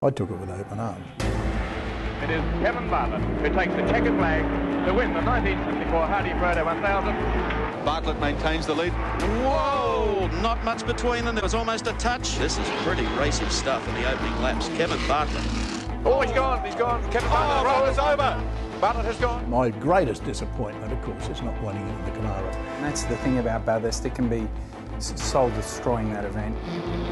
I took it with open arms. It is Kevin Barlett who takes the checkered flag to win the 1964 Hardy Proto 1000. Bartlett maintains the lead. Whoa! Not much between them. There was almost a touch. This is pretty racing stuff in the opening laps. Kevin Bartlett. Oh, he's gone. He's gone. Kevin Bartlett. The roll is over. Bartlett has gone. My greatest disappointment, of course, is not winning in the Canara. And that's the thing about Bathurst. It can be soul-destroying, that event.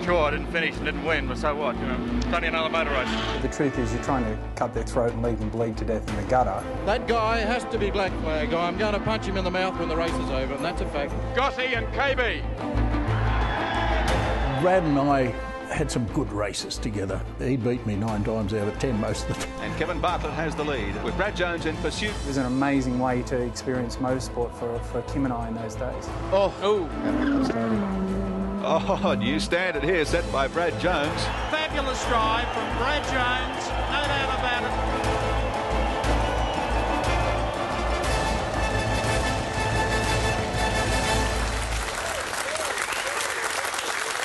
Sure, I didn't finish and didn't win, but so what? You know, it's only another motor race. The truth is, you're trying to cut their throat and leave them bleed to death in the gutter. That guy has to be black flag. I'm going to punch him in the mouth when the race is over, and that's a fact. Gossie and KB. Brad and I had some good races together. He beat me 9 times out of 10 most of the time. And Kevin Bartlett has the lead, with Brad Jones in pursuit. It was an amazing way to experience motorsport for Kim and I in those days. Oh, new standard here set by Brad Jones. Fabulous drive from Brad Jones. No doubt about it.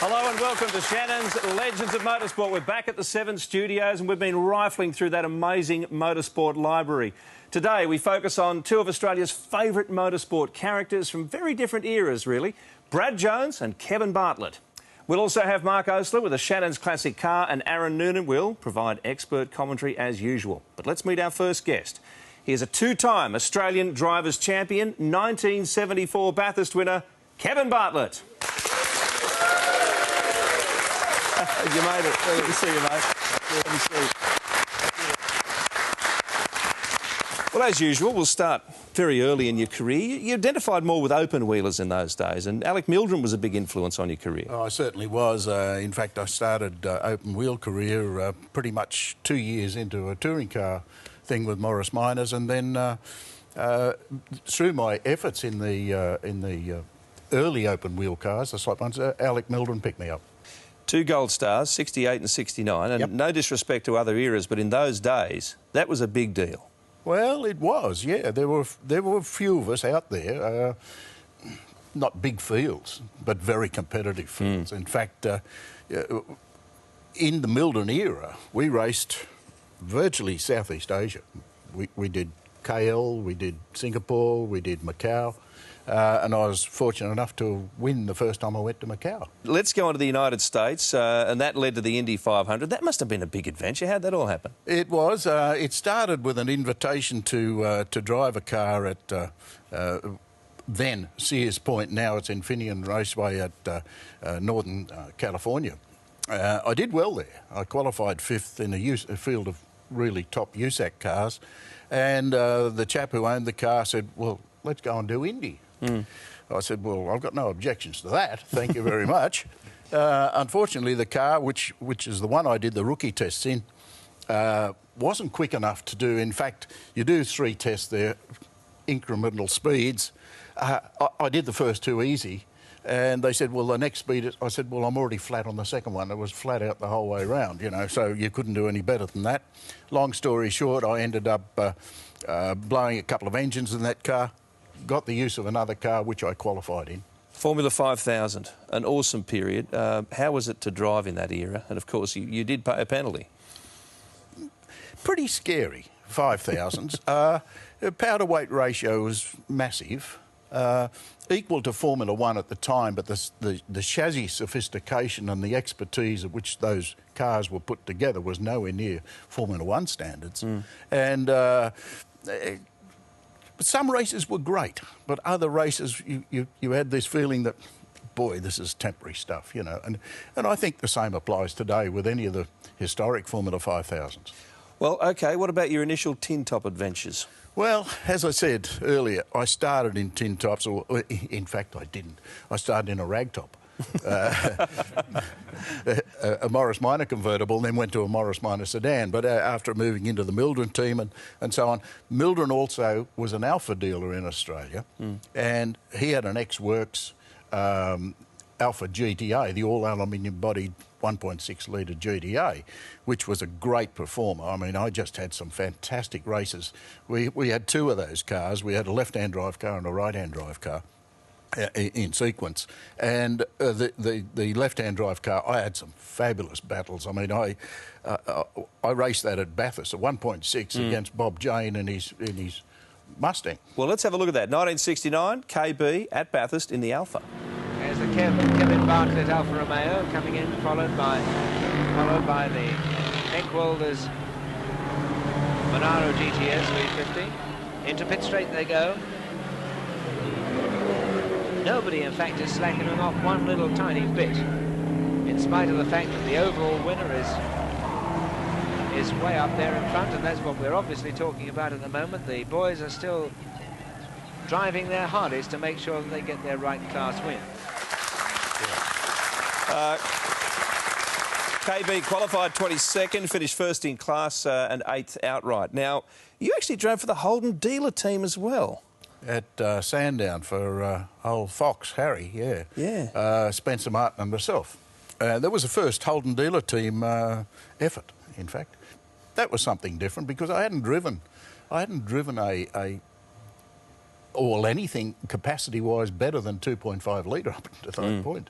Hello and welcome to Shannons Legends of Motorsport. We're back at the 7 studios and we've been rifling through that amazing motorsport library. Today we focus on 2 of Australia's favourite motorsport characters from very different eras, really. Brad Jones and Kevin Bartlett. We'll also have Mark Osler with a Shannons classic car, and Aaron Noonan will provide expert commentary as usual. But let's meet our first guest. He is a 2-time Australian Drivers' Champion, 1974 Bathurst winner, Kevin Bartlett. You made it. Good to see you, mate. Good to see you. Well, as usual, we'll start very early in your career. You identified more with open-wheelers in those days, and Alec Mildren was a big influence on your career. Oh, I certainly was. In fact, I started open-wheel career pretty much 2 years into a touring car thing with Morris Minors, and then through my efforts in the early open-wheel cars, the slight ones, Alec Mildren picked me up. 2 gold stars, 68 and 69, and Yep. no disrespect to other eras, but in those days, that was a big deal. Well, it was, yeah. There were a few of us out there, not big fields, but very competitive fields. In fact, in the Mildren era, we raced virtually Southeast Asia. We did KL, we did Singapore, we did Macau. And I was fortunate enough to win the first time I went to Macau. Let's go on to the United States, and that led to the Indy 500. That must have been a big adventure. How'd that all happen? It was. It started with an invitation to drive a car at then Sears Point. Now it's Infineon Raceway at Northern California. I did well there. I qualified 5th in a field of really top USAC cars, and the chap who owned the car said, "Well, let's go and do Indy." I said, "Well, I've got no objections to that. Thank you very much." Unfortunately, the car, which is the one I did the rookie tests in, wasn't quick enough to do. In fact, you do 3 tests there, incremental speeds. I did the first 2 easy, and they said, "Well, the next speed." I said, "Well, I'm already flat on the second one." It was flat out the whole way round, you know, so you couldn't do any better than that. Long story short, I ended up blowing a couple of engines in that car. Got the use of another car, which I qualified in. Formula 5000, an awesome period. How was it to drive in that era? And, of course, you did pay a penalty. Pretty scary, 5000s. Power-to-weight ratio was massive, equal to Formula 1 at the time, but the chassis sophistication and the expertise at which those cars were put together was nowhere near Formula 1 standards. And some races were great, but other races you had this feeling that, boy, this is temporary stuff, you know. And I think the same applies today with any of the historic Formula 5000s. Well, OK, what about your initial tin top adventures? Well, as I said earlier, I started in tin tops, or in fact I didn't. I started in a ragtop. A Morris Minor convertible, then went to a Morris Minor sedan. But after moving into the Mildren team and so on, Mildren also was an Alpha dealer in Australia, and he had an ex-works Alpha GTA, the all-aluminium bodied 1.6 litre GTA, which was a great performer. I mean, I just had some fantastic races. We had 2 of those cars. We had a left-hand drive car and a right-hand drive car. in sequence. And the left-hand drive car, I had some fabulous battles. I mean, I raced that at Bathurst at 1.6 against Bob Jane in his Mustang. Well, let's have a look at that. 1969, KB at Bathurst in the Alpha. There's the Kevin Bartlett Alfa Romeo coming in, followed by the Eckwalders Monaro GTS 350. Into pit straight they go. Nobody, in fact, is slackening off one little tiny bit, in spite of the fact that the overall winner is way up there in front, and that's what we're obviously talking about at the moment. The boys are still driving their hardest to make sure that they get their right class win. KB qualified 22nd, finished first in class and 8th outright. Now, you actually drove for the Holden dealer team as well. At Sandown for old Fox, Harry, yeah. Yeah. Spencer Martin and myself. That was the first Holden dealer team effort, in fact. That was something different because I hadn't driven anything capacity-wise better than 2.5 litre up to that point.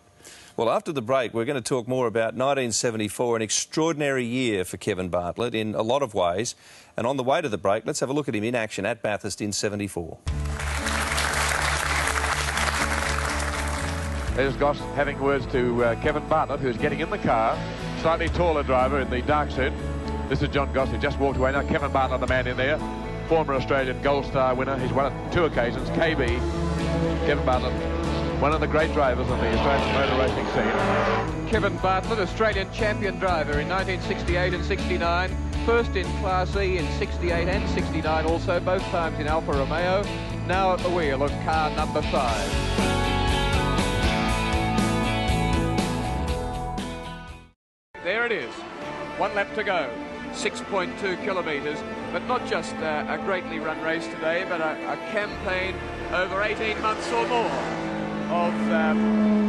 Well, after the break, we're going to talk more about 1974, an extraordinary year for Kevin Bartlett in a lot of ways. And on the way to the break, let's have a look at him in action at Bathurst in 74. There's Goss having words to Kevin Bartlett, who's getting in the car. Slightly taller driver in the dark suit. This is John Goss, who just walked away. Now Kevin Bartlett, the man in there. Former Australian Gold Star winner. He's won on 2 occasions. KB, Kevin Bartlett, one of the great drivers on the Australian motor racing scene. Kevin Bartlett, Australian champion driver in 1968 and 69. First in Class E in 68 and 69 also, both times in Alfa Romeo. Now at the wheel of car number 5. There it is. 1 lap to go. 6.2 kilometres. But not just a greatly run race today, but a campaign over 18 months or more of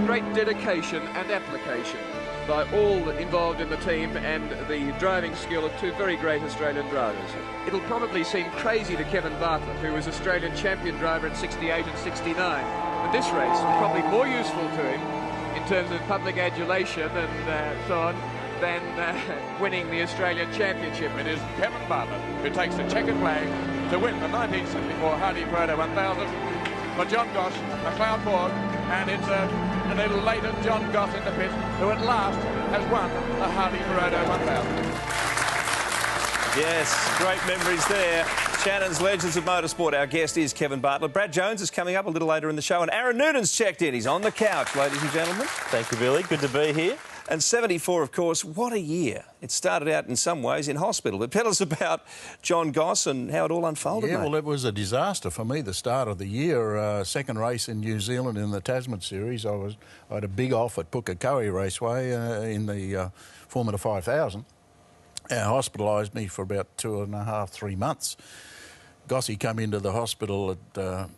great dedication and application by all involved in the team and the driving skill of 2 very great Australian drivers. It'll probably seem crazy to Kevin Bartlett, who was Australian champion driver in 68 and 69, but this race was probably more useful to him in terms of public adulation and so on than winning the Australian Championship. It is Kevin Bartlett who takes the checkered flag to win the 1974 Hardy Proto 1000 for John Goss, McLeod Borg, and it's a little later John Goss in the pit, who at last has won the Hardy Proto 1000. Yes, great memories there. Shannons, Legends of Motorsport. Our guest is Kevin Bartlett. Brad Jones is coming up a little later in the show, and Aaron Noonan's checked in. He's on the couch, ladies and gentlemen. Thank you, Billy. Good to be here. And 74, of course, what a year. It started out in some ways in hospital. But tell us about John Goss and how it all unfolded, Yeah, mate. well, it was a disaster for me, the start of the year. Second race in New Zealand in the Tasman Series. I had a big off at Pukekohe Raceway in the Formula 5000. Hospitalised me for about 2.5, 3 months. Gossy came into the hospital at...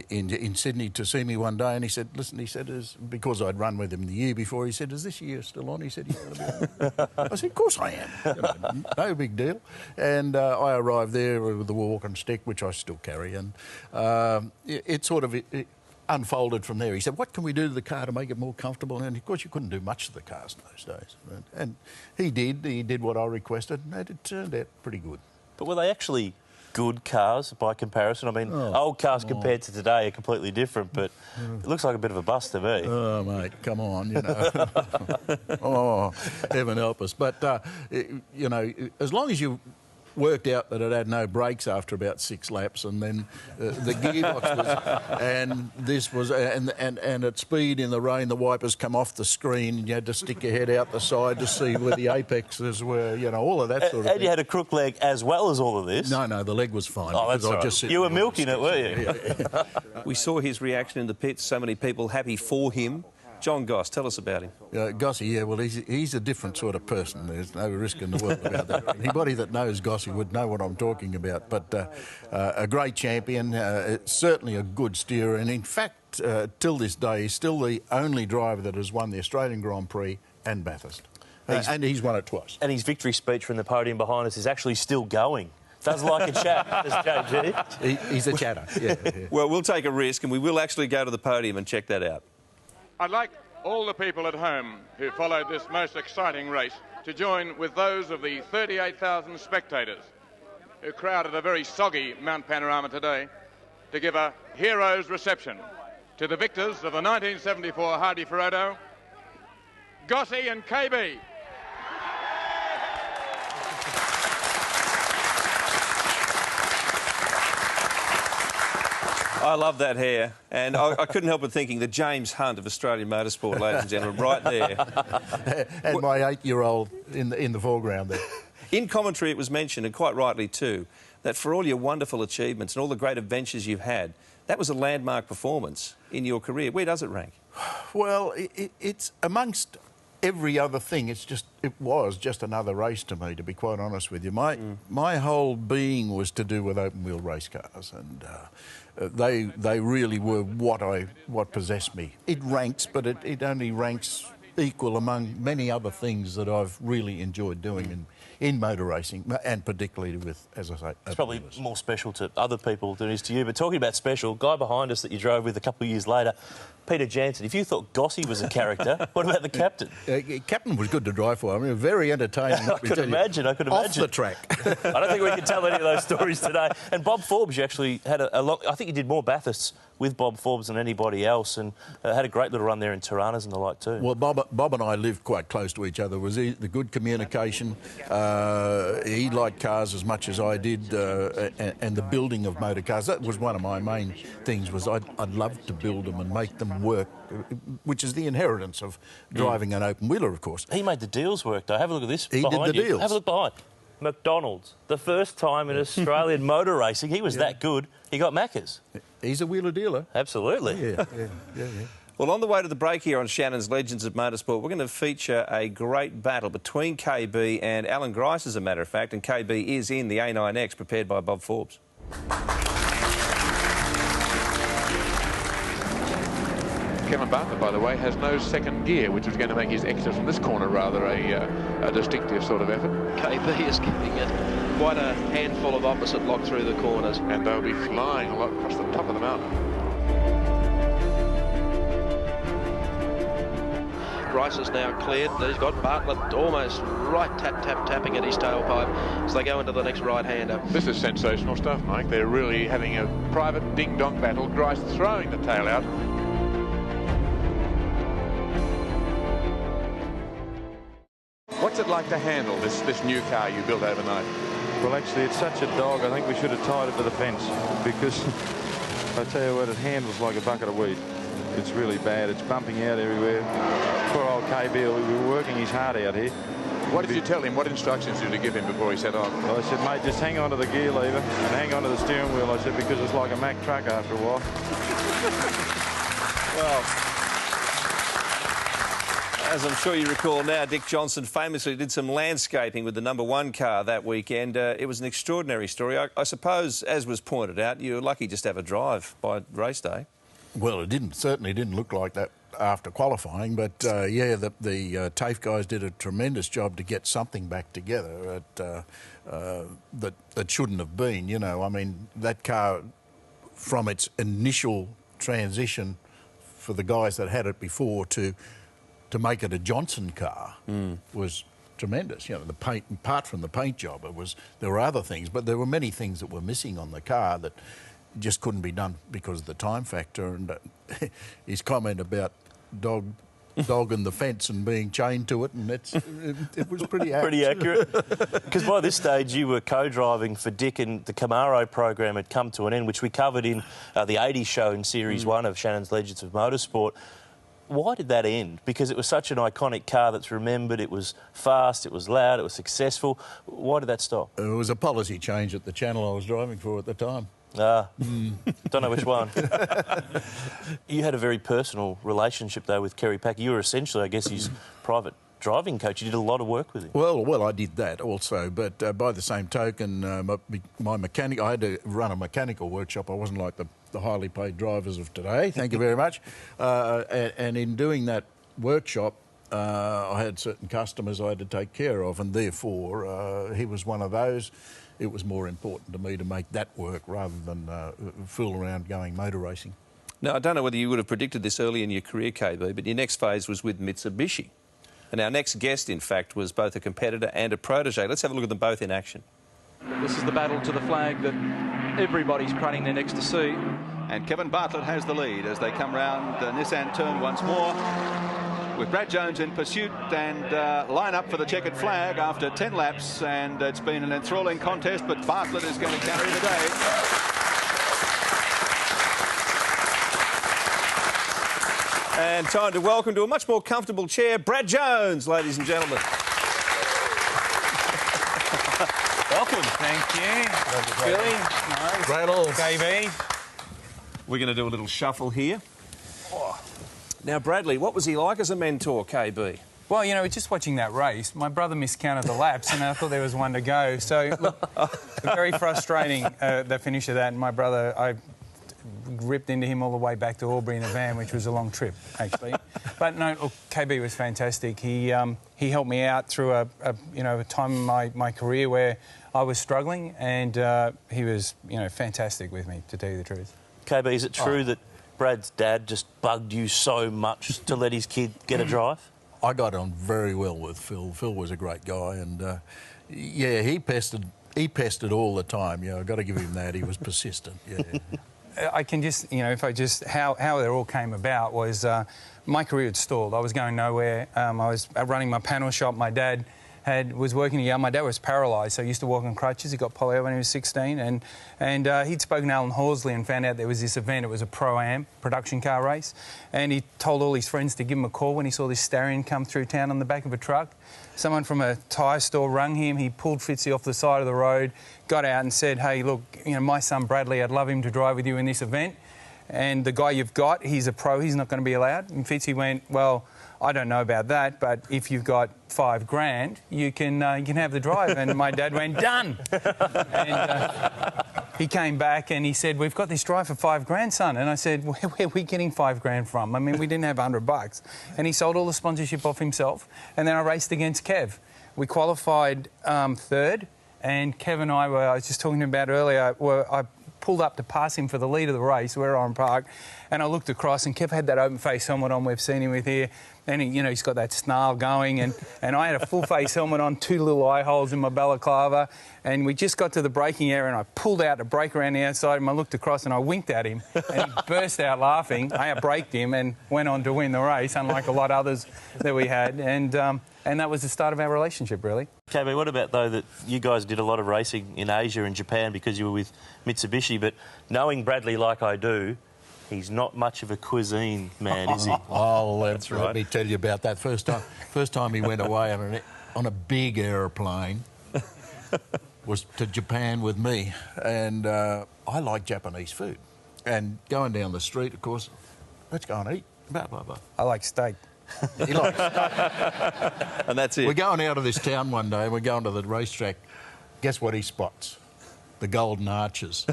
In Sydney to see me one day, and he said, listen, he said, because I'd run with him the year before, he said, is this year still on? He said, yeah. I said, of course I am. You know, no big deal. And I arrived there with the walking stick, which I still carry, and it sort of unfolded from there. He said, what can we do to the car to make it more comfortable? And of course you couldn't do much to the cars in those days. And he did what I requested, and it turned out pretty good. But were they actually good cars by comparison? I mean, old cars compared to today are completely different, but it looks like a bit of a bust to me. Oh, mate, come on, you know. Oh, heaven help us. But, you know, as long as you worked out that it had no brakes after about 6 laps, and then the gearbox was, and this was, and at speed in the rain, the wipers come off the screen, and you had to stick your head out the side to see where the apexes were, you know, all of that sort of thing. And you had a crook leg as well as all of this? No, the leg was fine. Oh, that's right. You were milking it, weren't you? Yeah. We saw his reaction in the pits, so many people happy for him. John Goss, tell us about him. Gossy, yeah, well, he's a different sort of person. There's no risk in the world about that. Anybody that knows Gossy would know what I'm talking about. But a great champion, certainly a good steerer, and in fact, till this day, he's still the only driver that has won the Australian Grand Prix and Bathurst. And he's won it twice. And his victory speech from the podium behind us is actually still going Does like a chat, does JG. He's a chatter, yeah. Well, we'll take a risk and we will actually go to the podium and check that out. I'd like all the people at home who followed this most exciting race to join with those of the 38,000 spectators who crowded a very soggy Mount Panorama today to give a hero's reception to the victors of the 1974 Hardy Ferodo, Gossi and KB. I love that hair, and I couldn't help but thinking the James Hunt of Australian motorsport, ladies and gentlemen, right there. And my 8-year-old in the foreground there. In commentary it was mentioned, and quite rightly too, that for all your wonderful achievements and all the great adventures you've had, that was a landmark performance in your career. Where does it rank? Well, it's amongst every other thing. It was just another race to me, to be quite honest with you. My whole being was to do with open wheel race cars, and they really were what possessed me. It ranks, but it only ranks equal among many other things that I've really enjoyed doing in motor racing, and particularly with, as I say, it's probably more special to other people than it is to you. But talking about special, guy behind us that you drove with a couple of years later, Peter Jansen. If you thought Gossi was a character, what about the captain? Captain was good to drive for. I mean, very entertaining. I could imagine. Off the track. I don't think we can tell any of those stories today. And Bob Forbes, you actually had a lot. I think you did more Bathursts with Bob Forbes than anybody else, and had a great little run there in Tiranas and the like too. Well, Bob and I lived quite close to each other. Was the good communication. He liked cars as much as I did, and the building of motor cars. That was one of my main things. Was I'd love to build them and make them work, which is the inheritance of driving an open wheeler, of course. He made the deals work, though. Have a look at this. He did the deals. Have a look behind. McDonald's, the first time in Australian motor racing, he was that good. He got Macca's. He's a wheeler dealer. Absolutely. Yeah. Well, on the way to the break here on Shannon's Legends of Motorsport, we're going to feature a great battle between KB and Alan Grice, as a matter of fact, and KB is in the A9X prepared by Bob Forbes. Kevin Bartlett, by the way, has no second gear, which is going to make his exit from this corner rather a distinctive sort of effort. KB is giving it quite a handful of opposite lock through the corners. And they'll be flying a lot across the top of the mountain. Grice is now cleared. He's got Bartlett almost right tapping at his tailpipe as they go into the next right-hander. This is sensational stuff, Mike. They're really having a private ding-dong battle. Grice throwing the tail out. What's it like to handle this new car you built overnight? Well, actually, it's such a dog. I think we should have tied it to the fence because I tell you what, it handles like a bucket of weed. It's really bad. It's bumping out everywhere. Poor old KB, we were working his heart out here. What did you tell him? What instructions did you give him before he set off? Well, I said, mate, just hang on to the gear lever and hang on to the steering wheel. I said, because it's like a Mack truck after a while. Well, as I'm sure you recall now, Dick Johnson famously did some landscaping with the #1 car that weekend. It was an extraordinary story. I suppose, as was pointed out, you were lucky just to have a drive by race day. Well, it certainly didn't look like that after qualifying, but yeah, the TAFE guys did a tremendous job to get something back together that shouldn't have been. You know, I mean, that car, from its initial transition for the guys that had it before to make it a Johnson car was tremendous. You know, the paint, apart from the paint job, there were other things, but there were many things that were missing on the car that just couldn't be done because of the time factor. And his comment about dog and the fence and being chained to it, and it was pretty accurate. Pretty accurate. Because by this stage you were co-driving for Dick, and the Camaro program had come to an end, which we covered in the 80s show in Series 1 of Shannon's Legends of Motorsport. Why did that end? Because it was such an iconic car that's remembered. It was fast, it was loud, it was successful. Why did that stop? It was a policy change at the channel I was driving for at the time. Don't know which one. You had a very personal relationship, though, with Kerry Packer. You were essentially, I guess, his private driving coach. You did a lot of work with him. Well, I did that also, but by the same token, my mechanic, I had to run a mechanical workshop. I wasn't like the highly paid drivers of today, thank you very much. And in doing that workshop, I had certain customers I had to take care of, and therefore he was one of those. It was more important to me to make that work rather than fool around going motor racing. Now, I don't know whether you would have predicted this early in your career, KB, but your next phase was with Mitsubishi. And our next guest, in fact, was both a competitor and a protege. Let's have a look at them both in action. This is the battle to the flag that everybody's craning their necks to see. And Kevin Bartlett has the lead as they come round the Nissan turn once more, with Brad Jones in pursuit and line up for the checkered flag after 10 laps. And it's been an enthralling contest, but Bartlett is going to carry the day. And time to welcome to a much more comfortable chair, Brad Jones, ladies and gentlemen. Welcome. Thank you. Billy. Nice. Rattles. KB. We're going to do a little shuffle here. Now, Bradley, what was he like as a mentor, KB? Well, you know, just watching that race, my brother miscounted the laps and I thought there was one to go. So, look, very frustrating, the finish of that. And my brother, I ripped into him all the way back to Albury in a van, which was a long trip, actually. But no, look, KB was fantastic. He helped me out through a time in my career where I was struggling, and he was, fantastic with me, to tell you the truth. KB, is it true that Brad's dad just bugged you so much to let his kid get a drive? I got on very well with Phil. Phil was a great guy, and yeah, he pestered all the time. I've got to give him that. He was persistent. Yeah. I can just, how it all came about was my career had stalled. I was going nowhere. I was running my panel shop. My dad was working a yard. My dad was paralysed, so he used to walk on crutches. He got polio when he was 16, and he'd spoken to Alan Horsley and found out there was this event. It was a Pro-Am production car race, and he told all his friends to give him a call when he saw this Starion come through town on the back of a truck. Someone from a tyre store rung him. He pulled Fitzy off the side of the road, got out and said, "Hey, look, my son Bradley, I'd love him to drive with you in this event. And the guy you've got, he's a pro, he's not going to be allowed." And Fitzy went, "Well, I don't know about that, but if you've got $5,000, you can have the drive." And my dad went, "Done." And he came back and he said, "We've got this drive for $5,000, son." And I said, "Where are we getting $5,000 from? I mean, we didn't have $100. And he sold all the sponsorship off himself. And then I raced against Kev. We qualified third, and Kev and I was just talking about earlier, I pulled up to pass him for the lead of the race. We're on park, and I looked across, and Kev had that open face helmet on. We've seen him with here, and he's got that snarl going, and I had a full face helmet on, 2 little eye holes in my balaclava, and we just got to the braking area, and I pulled out to brake around the outside, and I looked across and I winked at him, and he burst out laughing. I outbraked him and went on to win the race, unlike a lot of others that we had, and that was the start of our relationship, really. KB, what about, though, that you guys did a lot of racing in Asia and Japan because you were with Mitsubishi, but knowing Bradley like I do, he's not much of a cuisine man, is he? Oh, that's right. Let me tell you about that. First time he went away on a big aeroplane was to Japan with me, and I like Japanese food. And going down the street, of course, let's go and eat, blah, blah, blah. I like steak. He likes steak. And that's it. We're going out of this town one day and we're going to the racetrack. Guess what he spots? The Golden Arches.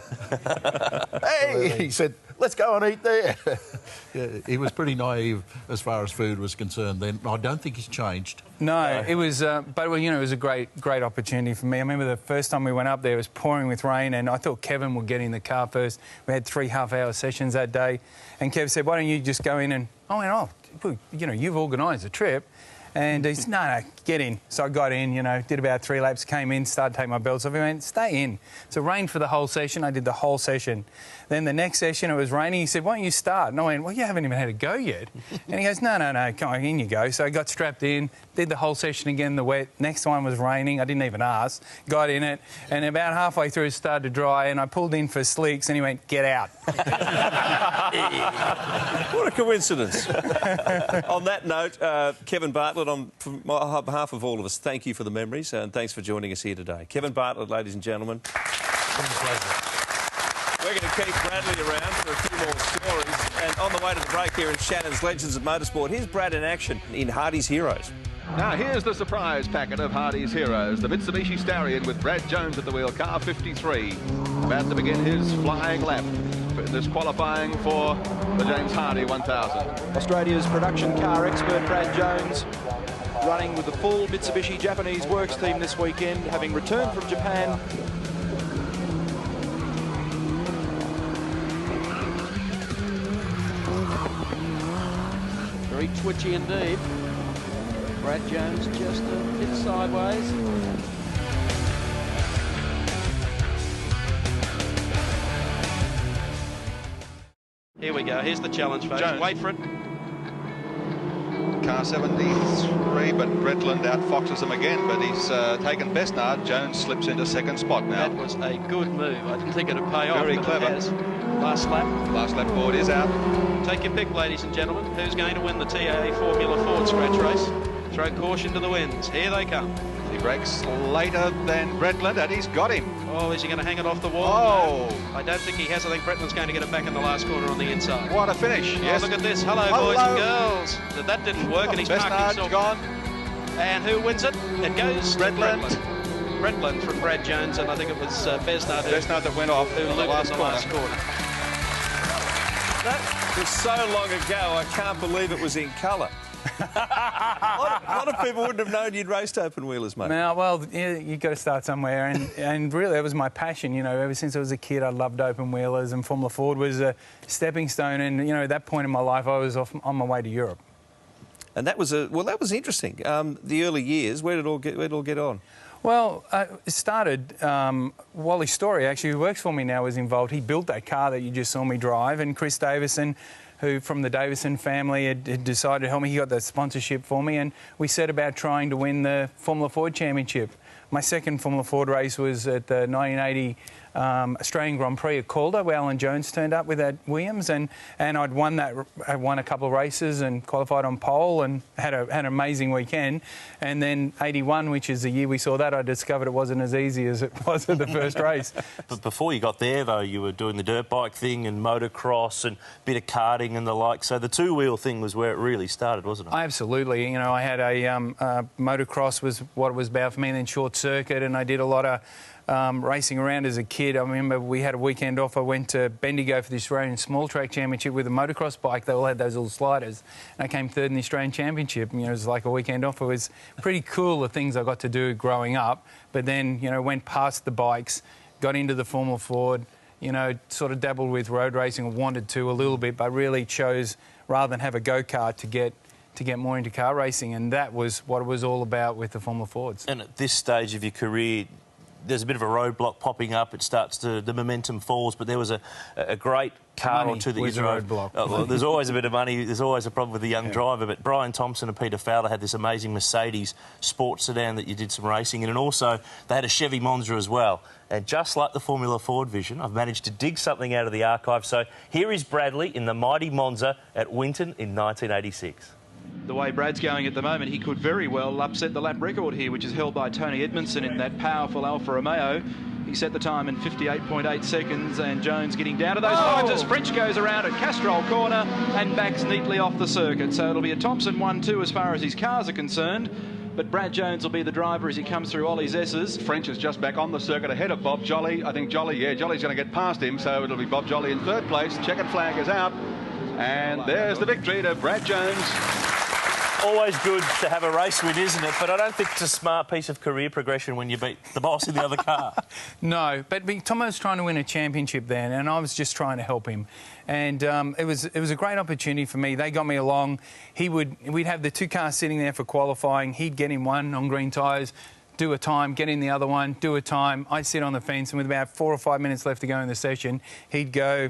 Hey, he said, "Let's go and eat there." Yeah, he was pretty naive as far as food was concerned then. I don't think he's changed. No, it was, it was a great opportunity for me. I remember the first time we went up there, it was pouring with rain, and I thought Kevin would get in the car first. We had 3 half-hour sessions that day, and Kev said, "Why don't you just go in?" And I went, "Oh, you've organised the trip." And he said, no, get in. So I got in, did about 3 laps, came in, started taking my belts off. He went, "Stay in." So it rained for the whole session. I did the whole session. Then the next session, it was raining. He said, "Why don't you start?" And I went, "Well, you haven't even had a go yet." And he goes, No, come on, in you go. So I got strapped in, did the whole session again in the wet. Next one was raining. I didn't even ask. Got in it. And about halfway through, it started to dry. And I pulled in for slicks, and he went, "Get out." What a coincidence. On that note, Kevin Bartlett, on behalf of all of us, thank you for the memories and thanks for joining us here today. Kevin Bartlett, ladies and gentlemen. We're going to keep Bradley around for a few more stories. And on the way to the break here in Shannons Legends of Motorsport, here's Brad in action in Hardy's Heroes. Now here's the surprise packet of Hardy's Heroes. The Mitsubishi Starion with Brad Jones at the wheel, car 53. About to begin his flying lap. This qualifying for the James Hardy 1000. Australia's production car expert Brad Jones running with the full Mitsubishi Japanese Works team this weekend, having returned from Japan. Very twitchy indeed. Brad Jones just a bit sideways. Here we go. Here's the challenge, folks. Jones. Wait for it. Car 73, but Bretland outfoxes him again, but he's taken Besnard. Jones slips into second spot now. That was a good move. I didn't think it'd pay off. Very but clever. it has. Last lap. Last lap board is out. Take your pick, ladies and gentlemen. Who's going to win the TAA Formula Ford scratch race? Throw caution to the winds. Here they come. He breaks later than Bretland, and he's got him. Oh, is he going to hang it off the wall? Oh! No, I don't think he has. I think Bretland's going to get it back in the last corner on the inside. What a finish. Oh, Yes. look at this. Hello, boys and girls. That didn't work, and he's parked Besnard's himself. gone. And who wins it? It goes to Bretland. Bretland from Brad Jones, and I think it was Besnard that went off who in the looped in the last corner. corner. That was so long ago, I can't believe it was in colour. a lot of people wouldn't have known you'd raced open wheelers, mate. Now, well, yeah, you've got to start somewhere, and really that was my passion. You know, ever since I was a kid, I loved open wheelers, and Formula Ford was a stepping stone. And you know, at that point in my life, I was on my way to Europe. And that was that was interesting. The early years, where did it all get on? Well, it started, Wally Story, actually, who works for me now, was involved. He built that car that you just saw me drive, and Chris Davison, who from the Davison family had decided to help me. He got the sponsorship for me, and we set about trying to win the Formula Ford Championship. My second Formula Ford race was at the 1980 Australian Grand Prix at Calder, where Alan Jones turned up with that Williams, and I'd won that. I won a couple of races and qualified on pole, and had an amazing weekend. And then 81, which is the year we saw that, I discovered it wasn't as easy as it was at the first race. But before you got there, though, you were doing the dirt bike thing and motocross and a bit of karting and the like. So the two-wheel thing was where it really started, wasn't it? Absolutely. You know, I had a motocross was what it was about for me, and then short circuit, and I did a lot of racing around as a kid. I remember we had a weekend off. I went to Bendigo for the Australian Small Track Championship with a motocross bike. They all had those little sliders. And I came third in the Australian Championship. You know, it was like a weekend off. It was pretty cool, the things I got to do growing up. But then, you know, went past the bikes, got into the Formula Ford, you know, sort of dabbled with road racing, or wanted to a little bit, but really chose, rather than have a go-kart, to get more into car racing. And that was what it was all about with the Formula Fords. And at this stage of your career, there's a bit of a roadblock popping up. It starts to, the momentum falls, but there was a great car Money or two that was you a drove. roadblock. Well, there's always a bit of money. There's always a problem with a young driver. But Brian Thompson and Peter Fowler had this amazing Mercedes sports sedan that you did some racing in, and also they had a Chevy Monza as well. And just like the Formula Ford Vision, I've managed to dig something out of the archive. So here is Bradley in the mighty Monza at Winton in 1986. The way Brad's going at the moment, he could very well upset the lap record here, which is held by Tony Edmondson in that powerful Alfa Romeo. He set the time in 58.8 seconds, and Jones getting down to those times as French goes around at Castrol Corner and backs neatly off the circuit. So it'll be a Thompson 1-2 as far as his cars are concerned. But Brad Jones will be the driver as he comes through Ollie's S's. French is just back on the circuit ahead of Bob Jolly. I think Jolly's going to get past him, so it'll be Bob Jolly in third place. Checkered flag is out, and there's the victory to Brad Jones. Always good to have a race win, isn't it? But I don't think it's a smart piece of career progression when you beat the boss in the other car. No, but Tomo was trying to win a championship then, and I was just trying to help him. And it was a great opportunity for me. They got me along. We'd have the two cars sitting there for qualifying. He'd get in one on green tyres, do a time, get in the other one, do a time. I'd sit on the fence, and with about 4 or 5 minutes left to go in the session, he'd go,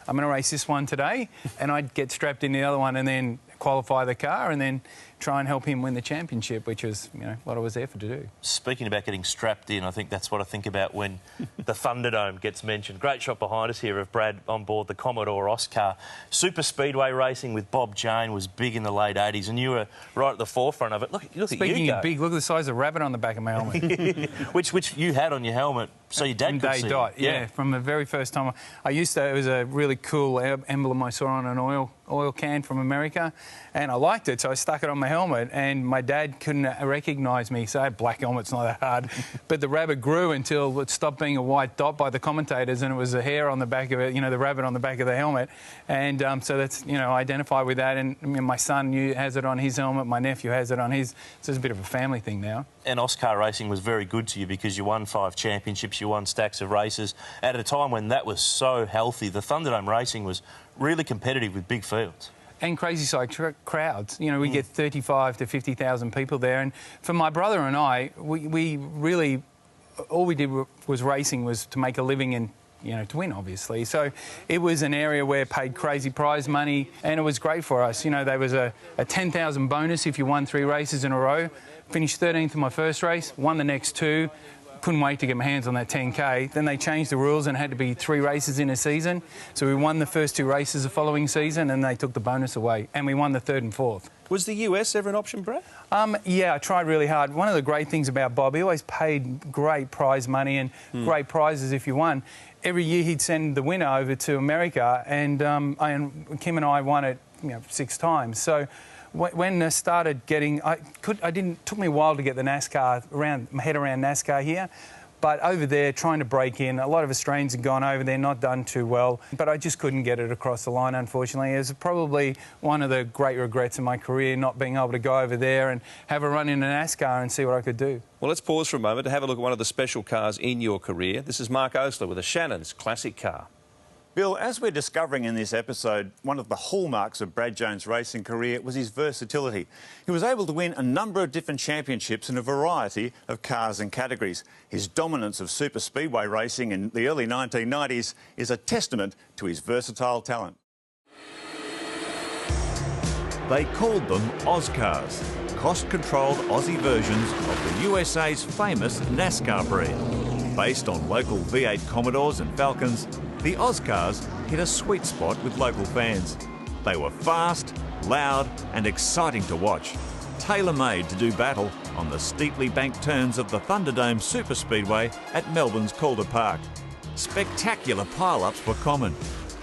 I'm going to race this one today, and I'd get strapped in the other one and then qualify the car and then try and help him win the championship, which was, you know, what I was there for to do. Speaking about getting strapped in, I think that's what I think about when the Thunderdome gets mentioned. Great shot behind us here of Brad on board the Commodore Oscar. Super speedway racing with Bob Jane was big in the late 80s, and you were right at the forefront of it. Look at you Speaking of big, look at the size of rabbit on the back of my helmet. which you had on your helmet, so your dad could see. Dot, yeah, from the very first time. It was a really cool emblem I saw on an oil can from America, and I liked it, so I stuck it on my helmet, and my dad couldn't recognise me. So I had black helmet's not that hard. But the rabbit grew until it stopped being a white dot by the commentators, and it was a hair on the back of it, the rabbit on the back of the helmet. And so that's, I identify with that. And my son has it on his helmet, my nephew has it on his. So it's a bit of a family thing now. And Oscar racing was very good to you because you won 5 championships, you won stacks of races. At a time when that was so healthy, the Thunderdome racing was really competitive with big fields. And crazy side crowds. We get 35 to 50,000 people there. And for my brother and I, we really, all we did was racing was to make a living and, to win, obviously. So it was an area where paid crazy prize money, and it was great for us. There was a 10,000 bonus if you won 3 races in a row. Finished 13th in my first race, won the next 2. Couldn't wait to get my hands on that 10K. Then they changed the rules and had to be 3 races in a season. So we won the first 2 races the following season, and they took the bonus away. And we won the 3rd and 4th. Was the US ever an option, Brad? Yeah, I tried really hard. One of the great things about Bob, he always paid great prize money and great prizes if you won. Every year he'd send the winner over to America, and Kim and I won it 6 times. So when I started getting, took me a while to get the NASCAR my head around NASCAR here, but over there trying to break in, a lot of Australians had gone over there, not done too well, but I just couldn't get it across the line, unfortunately. It was probably one of the great regrets in my career, not being able to go over there and have a run in a NASCAR and see what I could do. Well, let's pause for a moment to have a look at one of the special cars in your career. This is Mark Osler with a Shannons classic car. Bill, as we're discovering in this episode, one of the hallmarks of Brad Jones' racing career was his versatility. He was able to win a number of different championships in a variety of cars and categories. His dominance of super speedway racing in the early 1990s is a testament to his versatile talent. They called them Oscars, cost-controlled Aussie versions of the USA's famous NASCAR breed. Based on local V8 Commodores and Falcons, the Oscars hit a sweet spot with local fans. They were fast, loud and exciting to watch, tailor-made to do battle on the steeply banked turns of the Thunderdome Superspeedway at Melbourne's Calder Park. Spectacular pile-ups were common,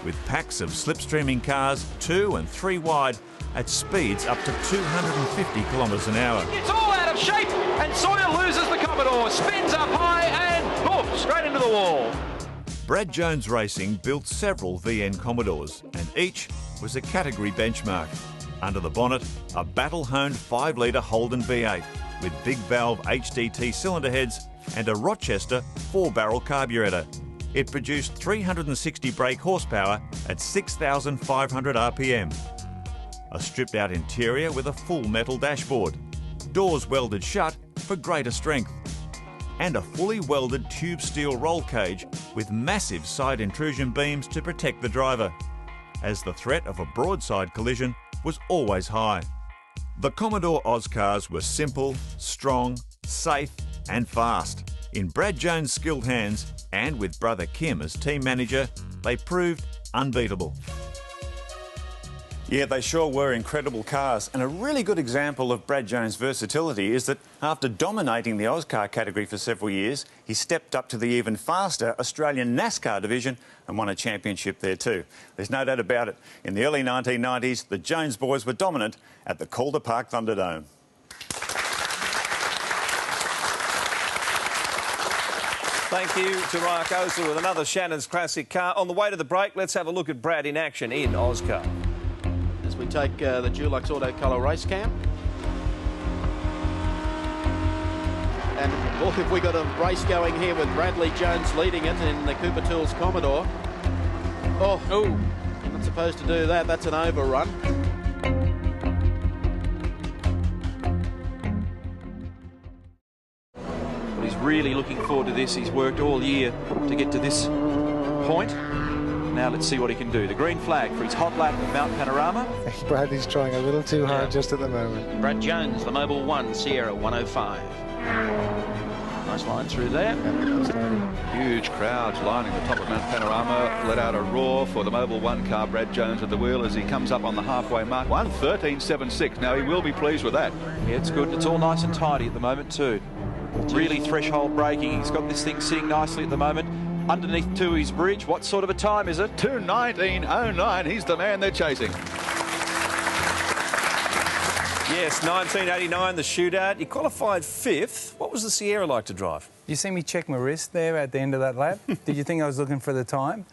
with packs of slipstreaming cars 2 and 3 wide at speeds up to 250 kilometres an hour. It's all out of shape, and Sawyer loses the Commodore, spins up high and boom, straight into the wall. Brad Jones Racing built several VN Commodores, and each was a category benchmark. Under the bonnet, a battle-honed 5-litre Holden V8 with big valve HDT cylinder heads and a Rochester 4-barrel carburettor. It produced 360 brake horsepower at 6,500 RPM. A stripped-out interior with a full metal dashboard, doors welded shut for greater strength, and a fully welded tube steel roll cage with massive side intrusion beams to protect the driver, as the threat of a broadside collision was always high. The Commodore Oscars were simple, strong, safe and fast. In Brad Jones' skilled hands, and with brother Kim as team manager, they proved unbeatable. Yeah, they sure were incredible cars, and a really good example of Brad Jones' versatility is that after dominating the Oscar category for several years, he stepped up to the even faster Australian NASCAR division and won a championship there too. There's no doubt about it. In the early 1990s, the Jones boys were dominant at the Calder Park Thunderdome. Thank you to Mark Osler with another Shannons classic car. On the way to the break, let's have a look at Brad in action in Oscar. As we take the Dulux Auto Colour race cam. And look, have we got a race going here with Bradley Jones leading it in the Cooper Tools Commodore. Oh, not supposed to do that. That's an overrun. But he's really looking forward to this. He's worked all year to get to this point. Now let's see what he can do. The green flag for his hot lap of Mount Panorama. Bradley's trying a little too hard just at the moment. Brad Jones, the Mobil 1, Sierra 105. Nice line through there. Huge crowds lining the top of Mount Panorama. Let out a roar for the Mobil 1 car, Brad Jones at the wheel as he comes up on the halfway mark. 1:13.76. Now he will be pleased with that. Yeah, it's good. It's all nice and tidy at the moment too. Really threshold braking. He's got this thing sitting nicely at the moment. Underneath Tui's bridge, what sort of a time is it? 2:19.09. He's the man they're chasing. Yes, 1989, the shootout. You qualified 5th. What was the Sierra like to drive? You see me check my wrist there at the end of that lap? Did you think I was looking for the time?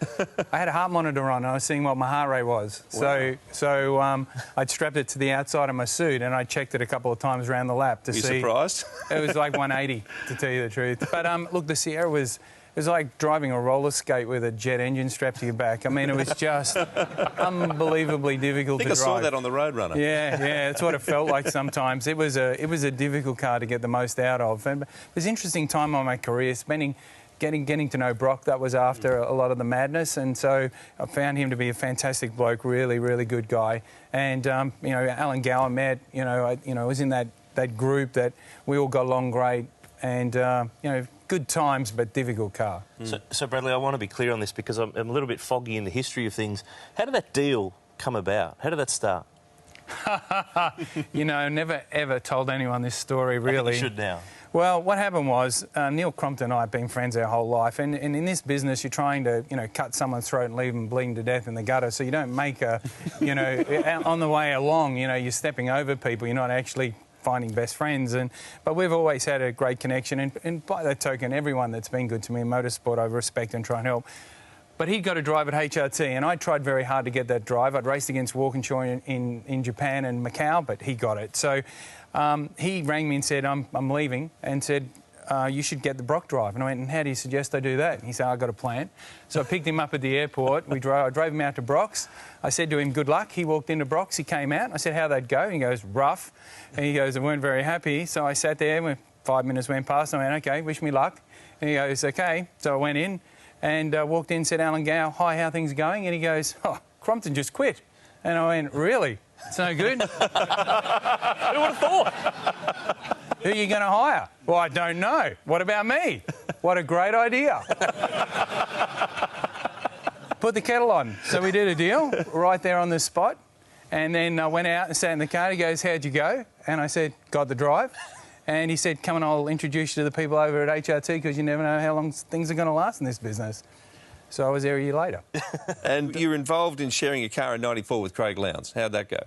I had a heart monitor on and I was seeing what my heart rate was. Wow. So I'd strapped it to the outside of my suit and I checked it a couple of times around the lap to see. Were you surprised? It was like 180, to tell you the truth. But look, the Sierra was... It was like driving a roller skate with a jet engine strapped to your back. I mean, it was just unbelievably difficult to drive. I saw that on the Roadrunner. Yeah, that's what it felt like sometimes. It was a difficult car to get the most out of. And it was an interesting time on my career, getting to know Brock. That was after a lot of the madness, and so I found him to be a fantastic bloke, really, really good guy. And you know, Alan Gower met. I was in that group that we all got along great, and you know. Good times, but difficult car. So, Bradley, I want to be clear on this because I'm a little bit foggy in the history of things. How did that deal come about? How did that start? You know, never ever told anyone this story, really. I think you should now. Well, what happened was Neil Crompton and I have been friends our whole life, and in this business you're trying to, cut someone's throat and leave them bleeding to death in the gutter, so you don't make a, on the way along, you're stepping over people, you're not actually finding best friends, but we've always had a great connection, and by that token, everyone that's been good to me in motorsport I respect and try and help. But he'd got a drive at HRT, and I tried very hard to get that drive. I'd raced against Walkinshaw in Japan and Macau, but he got it. So he rang me and said, I'm leaving, and said, you should get the Brock drive. And I went, and how do you suggest I do that? And he said, I've got a plan. So I picked him up at the airport. I drove him out to Brock's. I said to him, good luck. He walked into Brock's. He came out. I said, how'd that go? And he goes, rough. And he goes, I weren't very happy. So I sat there, and 5 minutes went past, and I went, OK, wish me luck. And he goes, OK. So I went in and walked in, said, Alan Gow, hi, how are things going? And he goes, oh, Crompton just quit. And I went, really? It's no good? Who would have thought? Who are you going to hire? Well, I don't know. What about me? What a great idea. Put the kettle on. So we did a deal right there on the spot. And then I went out and sat in the car. He goes, how'd you go? And I said, got the drive. And he said, come and I'll introduce you to the people over at HRT because you never know how long things are going to last in this business. So I was there a year later. And you were involved in sharing a car in '94 with Craig Lowndes. How'd that go?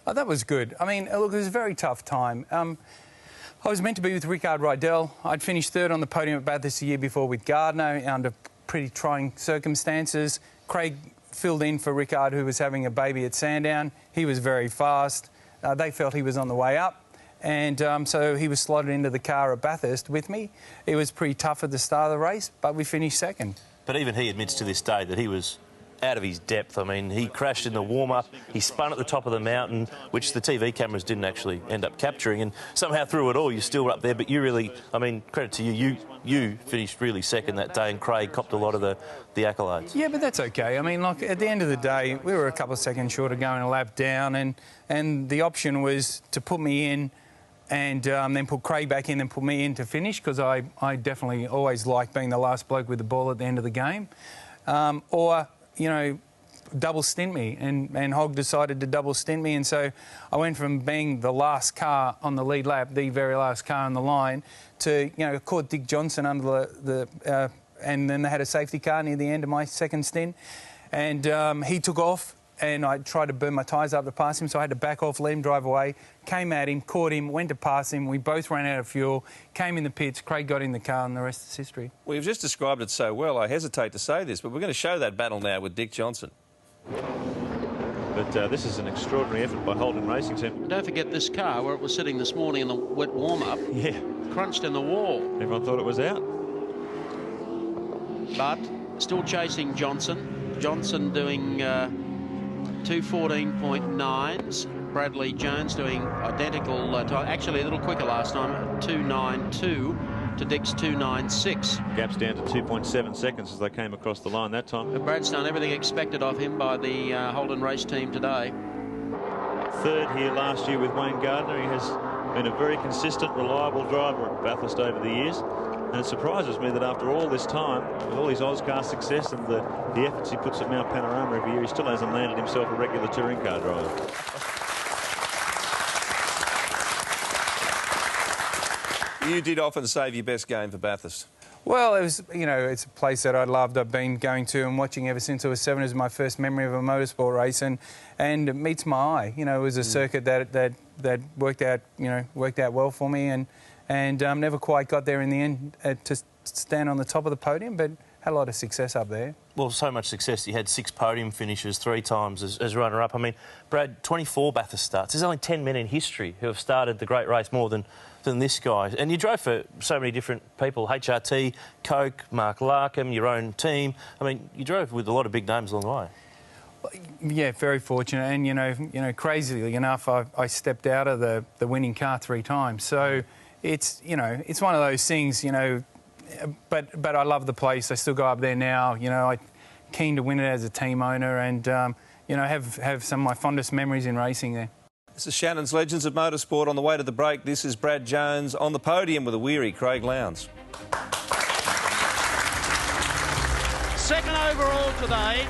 Oh, that was good. I mean, look, it was a very tough time. I was meant to be with Rickard Rydell. I'd finished third on the podium at Bathurst the year before with Gardner under pretty trying circumstances. Craig filled in for Rickard, who was having a baby at Sandown. He was very fast. They felt he was on the way up. And so he was slotted into the car at Bathurst with me. It was pretty tough at the start of the race, but we finished second. But even he admits to this day that he was out of his depth. I mean, he crashed in the warm-up, he spun at the top of the mountain, which the TV cameras didn't actually end up capturing, and somehow through it all, you're still up there. But you really, I mean, credit to you, you finished really second that day, and Craig copped a lot of the accolades. Yeah, but that's OK. I mean, like, at the end of the day, we were a couple of seconds short of going a lap down, and the option was to put me in and then put Craig back in and put me in to finish, because I definitely always liked being the last bloke with the ball at the end of the game. Or, double stint me, and Hogg decided to double stint me, and so I went from being the last car on the lead lap, the very last car on the line, to, caught Dick Johnson under and then they had a safety car near the end of my second stint, and he took off, and I tried to burn my tyres up to pass him, so I had to back off, let him drive away, came at him, caught him, went to pass him, we both ran out of fuel, came in the pits, Craig got in the car, and the rest is history. Well, you've just described it so well, I hesitate to say this, but we're going to show that battle now with Dick Johnson. But this is an extraordinary effort by Holden Racing Team. Don't forget this car, where it was sitting this morning in the wet warm-up. Yeah. Crunched in the wall. Everyone thought it was out. But still chasing Johnson. Johnson doing 2:14.9s. Bradley Jones doing identical time. Actually, a little quicker last time, 2:92 to Dick's 2:96. Gaps down to 2.7 seconds as they came across the line that time. But Brad's done everything expected of him by the Holden race team today. Third here last year with Wayne Gardner. He has been a very consistent, reliable driver at Bathurst over the years. And it surprises me that after all this time, with all his Oscar success and the efforts he puts at Mount Panorama every year, he still hasn't landed himself a regular touring car driver. You did often save your best game for Bathurst. Well, it was, you know, it's a place that I loved. I've been going to and watching ever since I was 7. It was my first memory of a motorsport race, and it meets my eye. You know, it was a circuit that worked out, you know, worked out well for me, and never quite got there in the end to stand on the top of the podium, but had a lot of success up there. Well, so much success. You had 6 podium finishes 3 times as runner-up. I mean, Brad, 24 Bathurst starts. There's only 10 men in history who have started the great race more than this guy. And you drove for so many different people, HRT, Coke, Mark Larkham, your own team. I mean, you drove with a lot of big names along the way. Yeah, very fortunate. And, you know, crazily enough, I stepped out of the winning car 3 times. So it's, you know, it's one of those things, you know, but I love the place. I still go up there now. You know, I'm keen to win it as a team owner, and you know, have some of my fondest memories in racing there. This is Shannon's Legends of Motorsport. On the way to the break, this is Brad Jones on the podium with a weary Craig Lowndes. Second overall today.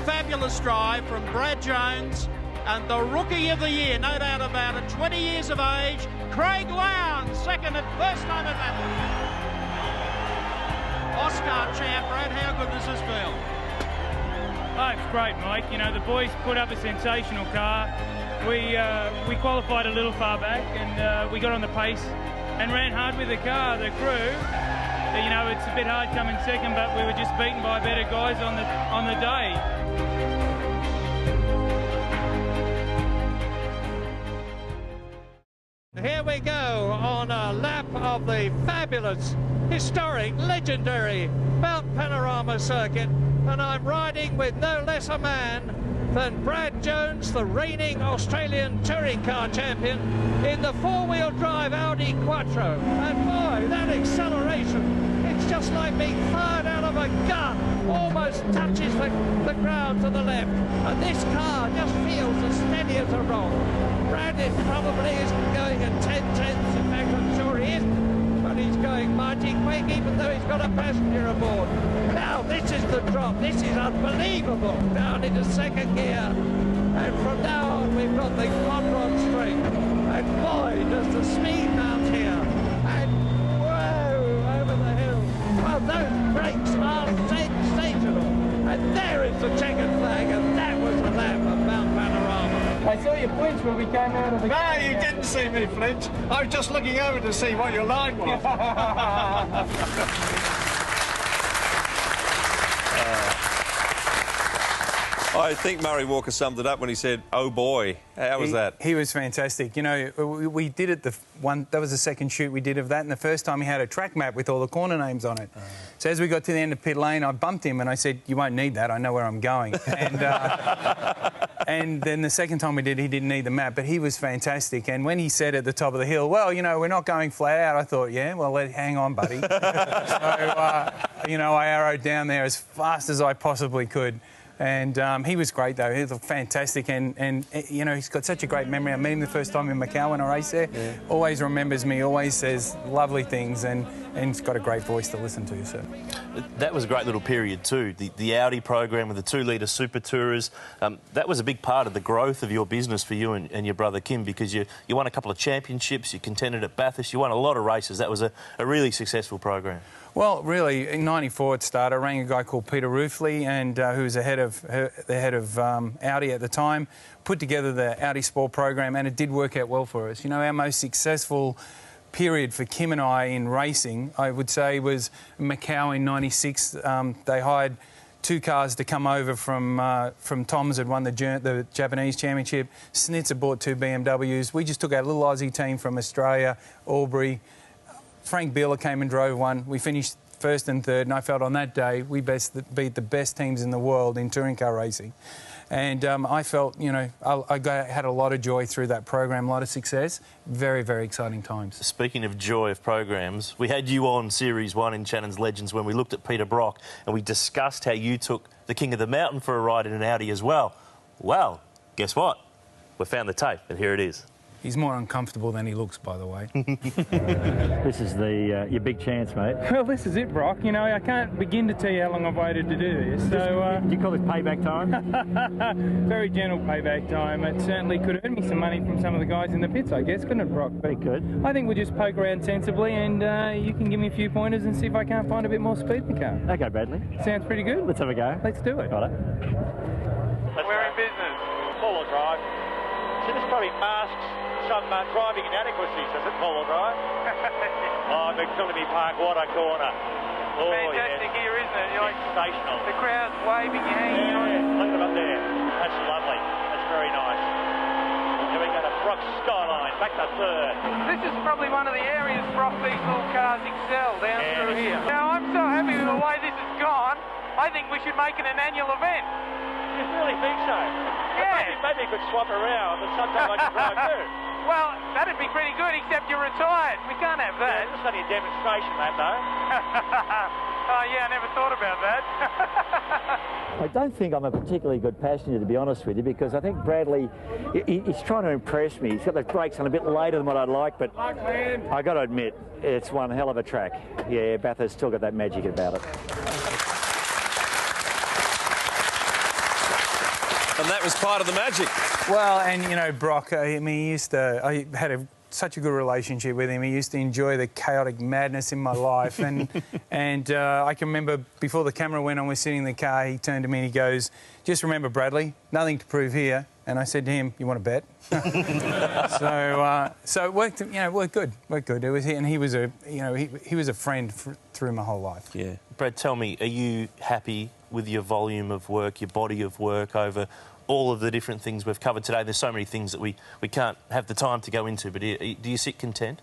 Fabulous drive from Brad Jones, and the Rookie of the Year, no doubt about it, 20 years of age, Craig Lowndes, second at first time at Bathurst. Oscar champ, Brad, how good does this feel? Oh, it's great, Mike. You know, the boys put up a sensational car. We qualified a little far back, and we got on the pace and ran hard with the car. The crew, you know, it's a bit hard coming second, but we were just beaten by better guys on the day. Here we go on a lap of the fabulous, historic, legendary Mount Panorama circuit, and I'm riding with no less a man than Brad Jones, the reigning Australian touring car champion, in the 4-wheel drive Audi Quattro. And boy, that acceleration, it's just like being fired out of a gun, almost touches the ground to the left, and this car just feels as steady as a rock. Brad probably isn't going at 10/10ths, in fact I'm sure he isn't, but he's going mighty quick even though he's got a passenger aboard. Now this is the drop, this is unbelievable, down into second gear, and from now on we've got the hot rod straight, and boy does the speed mount here, and whoa, over the hill. Well, those brakes are sensational, and there is the checkered flag, and that was the lap of Mount Panorama. I saw you flinch when we came out of the... No, you didn't see me flinch. I was just looking over to see what your line was. I think Murray Walker summed it up when he said, "Oh boy." How was that? He was fantastic. You know, we did it that was the second shoot we did of that, and the first time he had a track map with all the corner names on it. So as we got to the end of pit lane, I bumped him and I said, "You won't need that. I know where I'm going." And then the second time we did, he didn't need the map, but he was fantastic. And when he said at the top of the hill, "Well, you know, we're not going flat out," I thought, "Yeah, well, hang on, buddy." So, you know, I arrowed down there as fast as I possibly could. And he was great, though. He was fantastic, and you know, he's got such a great memory. I met him the first time in Macau when I raced there. Yeah. Always remembers me, always says lovely things, and he's got a great voice to listen to. So that was a great little period too. The Audi program with the 2-litre Super Tourers. That was a big part of the growth of your business for you and your brother Kim, because you won a couple of championships, you contended at Bathurst, you won a lot of races. That was a really successful program. Well, really, in '94 it started. I rang a guy called Peter Roofley, and who was the head of Audi at the time, put together the Audi Sport program, and it did work out well for us. You know, our most successful period for Kim and I in racing, I would say, was Macau in '96. They hired 2 cars to come over from Tom's, had won the Japanese championship. Snitzer bought 2 BMWs. We just took our little Aussie team from Australia, Albury. Frank Beeler came and drove one. We finished first and third, and I felt on that day we beat the best teams in the world in touring car racing. And I felt, you know, I had a lot of joy through that program, a lot of success. Very, very exciting times. Speaking of joy of programs, we had you on Series 1 in Shannon's Legends when we looked at Peter Brock and we discussed how you took the King of the Mountain for a ride in an Audi as well. Well, guess what? We found the tape, and here it is. He's more uncomfortable than he looks, by the way. This is your big chance, mate. Well, this is it, Brock. You know, I can't begin to tell you how long I've waited to do this. So, do you call this payback time? Very gentle payback time. It certainly could earn me some money from some of the guys in the pits, I guess, couldn't it, Brock? Very good. I think we'll just poke around sensibly, and you can give me a few pointers and see if I can't find a bit more speed in the car. Okay, Bradley. Sounds pretty good. Let's have a go. Let's do it. Got it. We're in business. Four-wheel drive. So this probably masks some driving inadequacies, does it, four-wheel drive? Oh, McPhillippi Park, what a corner. Oh, fantastic here, isn't it? You're like, sensational. The crowd's waving, you're hanging on. Look at it up there. That's lovely. That's very nice. Here we go to Brock Skyline, back to third. This is probably one of the areas Brock these little cars excel down through here. Now, I'm so happy with the way this has gone. I think we should make it an annual event. You really think so? Yeah. Maybe you could swap around and sometime I can drive too. Well, that'd be pretty good, except you're retired. We can't have that. Yeah, this is only a demonstration, that, though. Oh, yeah, I never thought about that. I don't think I'm a particularly good passenger, to be honest with you, because I think Bradley, he's trying to impress me. He's got the brakes on a bit later than what I'd like, but I got to admit, it's one hell of a track. Yeah, Bathurst's still got that magic about it. And that was part of the magic. Well, and, you know, Brock, I mean, I had such a good relationship with him. He used to enjoy the chaotic madness in my life. And I can remember before the camera went on, we're sitting in the car, he turned to me and he goes, "Just remember, Bradley, nothing to prove here." And I said to him, "You want to bet?" So it worked, you know, worked good. It was, and he was he was a friend through my whole life. Yeah. Brad, tell me, are you happy with your volume of work, your body of work over all of the different things we've covered today? There's so many things that we can't have the time to go into, but do you sit content?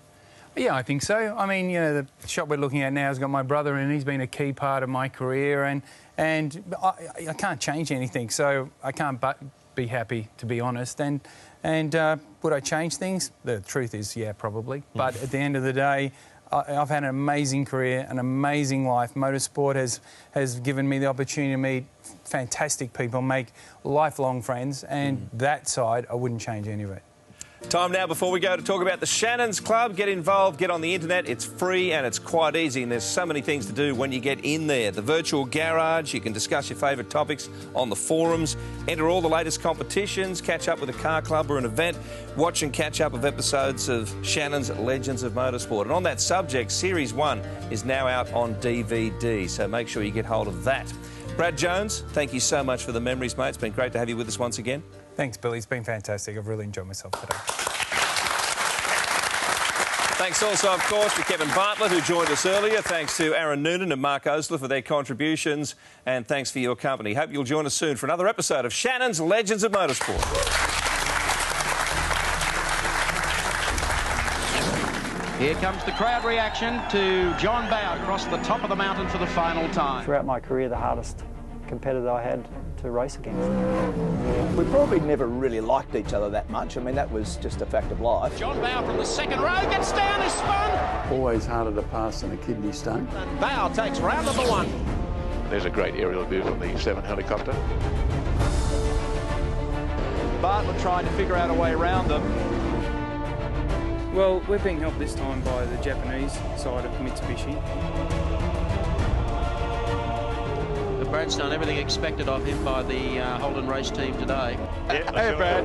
Yeah, I think so. I mean, you know, the shop we're looking at now has got my brother in, and he's been a key part of my career, and I can't change anything, so I can't but be happy, to be honest. And would I change things? The truth is, yeah, probably. But at the end of the day, I've had an amazing career, an amazing life. Motorsport has given me the opportunity to meet fantastic people, make lifelong friends, and that side, I wouldn't change any of it. Time now before we go to talk about the Shannons Club. Get involved, get on the internet. It's free and it's quite easy, and there's so many things to do when you get in there. The virtual garage, you can discuss your favourite topics on the forums, enter all the latest competitions, catch up with a car club or an event, watch and catch up of episodes of Shannon's Legends of Motorsport. And on that subject, Series 1 is now out on DVD, so make sure you get hold of that. Brad Jones, thank you so much for the memories, mate. It's been great to have you with us once again. Thanks, Billy. It's been fantastic. I've really enjoyed myself today. Thanks also, of course, to Kevin Bartlett, who joined us earlier. Thanks to Aaron Noonan and Mark Osler for their contributions. And thanks for your company. Hope you'll join us soon for another episode of Shannon's Legends of Motorsport. Here comes the crowd reaction to John Bowe across the top of the mountain for the final time. Throughout my career, the hardest competitor I had to race against. We probably never really liked each other that much. I mean, that was just a fact of life. John Bowe from the second row gets down, is spun. Always harder to pass than a kidney stone. And Bowe takes round number one. There's a great aerial view from the 7 helicopter. Bartlett trying to figure out a way around them. Well, we're being helped this time by the Japanese side of Mitsubishi. Brad's done everything expected of him by the Holden race team today. Yeah, hey, Brad.